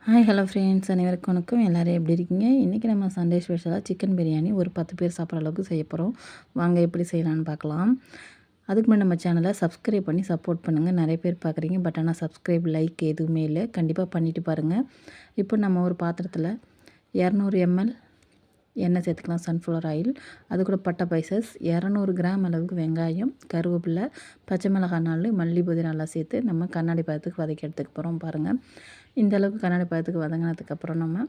Hi hello friends, அனைவருக்கும் வணக்கம். எல்லோரும் எப்படி இருக்கீங்க? இன்றைக்கி நம்ம சண்டே ஸ்பெஷலாக சிக்கன் பிரியாணி ஒரு 10 பேர் சாப்பிட்ற அளவுக்கு செய்ய போகிறோம். வாங்க எப்படி செய்யலான்னு பார்க்கலாம். அதுக்கு முன்னாடி நம்ம சேனலை சப்ஸ்கிரைப் பண்ணி சப்போர்ட் பண்ணுங்கள். நிறைய பேர் பார்க்குறீங்க, பட் ஆனால் சப்ஸ்கிரைப் லைக் எதுவுமே இல்லை. கண்டிப்பாக பண்ணிவிட்டு பாருங்கள். இப்போ நம்ம ஒரு பாத்திரத்தில் 200 ml எண்ணெய் சேர்த்துக்கலாம், சன்ஃப்ளவர் ஆயில். அது கூட பட்டை பைசஸ், 200 கிராம் அளவுக்கு வெங்காயம், கருவேப்பிலை, பச்சை மிளகாய் 4, மல்லி புதினா நல்லா சேர்த்து நம்ம கண்ணாடி பதத்துக்கு வதக்கி எடுத்துக்க போகிறோம். பாருங்கள், இந்த அளவுக்கு கண்ணாடி பதத்துக்கு வதங்கினதுக்கப்புறம் நம்ம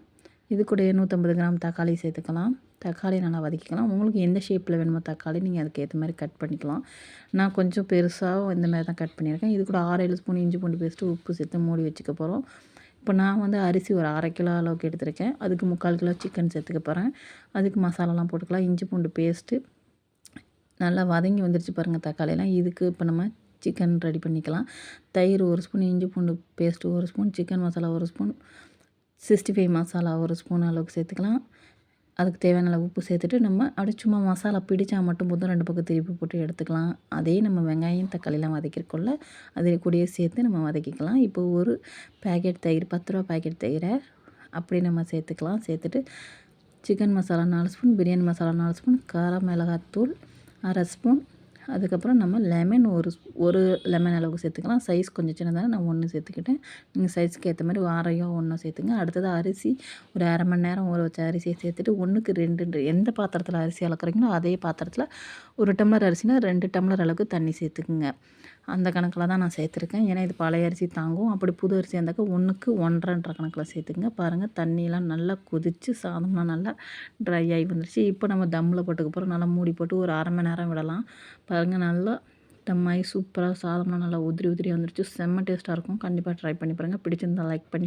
இது கூட 150 கிராம் தக்காளி சேர்த்துக்கலாம். தக்காளி நல்லா வதக்கிக்கலாம். உங்களுக்கு எந்த ஷேப்பில் வேணுமோ தக்காளி நீங்கள் அதுக்கு ஏற்ற மாதிரி கட் பண்ணிக்கலாம். நான் கொஞ்சம் பெருசாக இந்த மாதிரி தான் கட் பண்ணியிருக்கேன். இது கூட 6-7 ஸ்பூன் இஞ்சி பூண்டு பேஸ்ட்டு, உப்பு சேர்த்து மூடி வச்சுக்க போகிறோம். இப்போ நான் வந்து அரிசி ஒரு 1/2 கிலோ அளவுக்கு எடுத்திருக்கேன். அதுக்கு 3/4 கிலோ சிக்கன் சேர்த்துக்க போகிறேன். அதுக்கு மசாலாலாம் போட்டுக்கலாம். இஞ்சி பூண்டு பேஸ்ட்டு நல்லா வதங்கி வந்துருச்சு பாருங்கள் தக்காளியெல்லாம். இதுக்கு இப்போ நம்ம சிக்கன் ரெடி பண்ணிக்கலாம். தயிர் 1 ஸ்பூன், இஞ்சி பூண்டு paste 1 spoon, chicken masala 1 spoon, 65 masala 1 spoon அளவுக்கு சேர்த்துக்கலாம். அதுக்கு தேவையான அளவு உப்பு சேர்த்துட்டு நம்ம அப்படி சும்மா மசாலா பிடிச்சா மட்டும் போதும், 2 பக்கம் திருப்பி போட்டு எடுத்துக்கலாம். அதே நம்ம வெங்காயம் தக்காளிலாம் வதக்கிருக்கோம்ல, அதே கூடயே சேர்த்து நம்ம வதக்கிக்கலாம். இப்போ ஒரு பேக்கெட் தயிர், 10 ரூபா பேக்கெட் தயிரை அப்படி நம்ம சேர்த்துக்கலாம். சேர்த்துட்டு chicken masala 4 spoon, biryani masala 4 spoon, காரம் மிளகாத்தூள் 1/2 ஸ்பூன், அதுக்கப்புறம் நம்ம லெமன் ஒரு லெமன் அளவுக்கு சேர்த்துக்கலாம். சைஸ் கொஞ்சம் சின்னதான நான் 1 சேர்த்துக்கிட்டேன். நீங்கள் சைஸ்க்கு ஏற்ற மாதிரி அரையோ 1 சேர்த்துங்க. அடுத்தது அரிசி ஒரு 1/2 மணி நேரம் ஊற வச்ச அரிசியை சேர்த்துட்டு 1க்கு 2 எந்த பாத்திரத்தில் அரிசி அளக்குறீங்களோ அதே பாத்திரத்தில் 1 டம்ளர் அரிசினா 2 டம்ளர் அளவுக்கு தண்ணி சேர்த்துக்குங்க. அந்த கணக்கில் தான் நான் சேர்த்துருக்கேன். ஏன்னா இது பழைய அரிசி தாங்கும். அப்படி புது அரிசி இருந்தாக்கா 1க்கு 1.5 கணக்கில் சேர்த்துக்குங்க. பாருங்கள், தண்ணியெலாம் நல்லா கொதித்து சாதம்லாம் நல்லா ட்ரை ஆகி வந்துருச்சு. இப்போ நம்ம தம்மில் போட்டுக்க போகிறோம். நல்லா மூடி போட்டு ஒரு 1/2 மணி நேரம் விடலாம். பாருங்கள், நல்லா தம்மாயி சூப்பராக சாதம்லாம் நல்லா உதிரி உதிரியாக வந்துருச்சு. செம்ம டேஸ்ட்டாக இருக்கும். கண்டிப்பாக ட்ரை பண்ணி பாருங்கள். பிடிச்சிருந்தா லைக் பண்ணி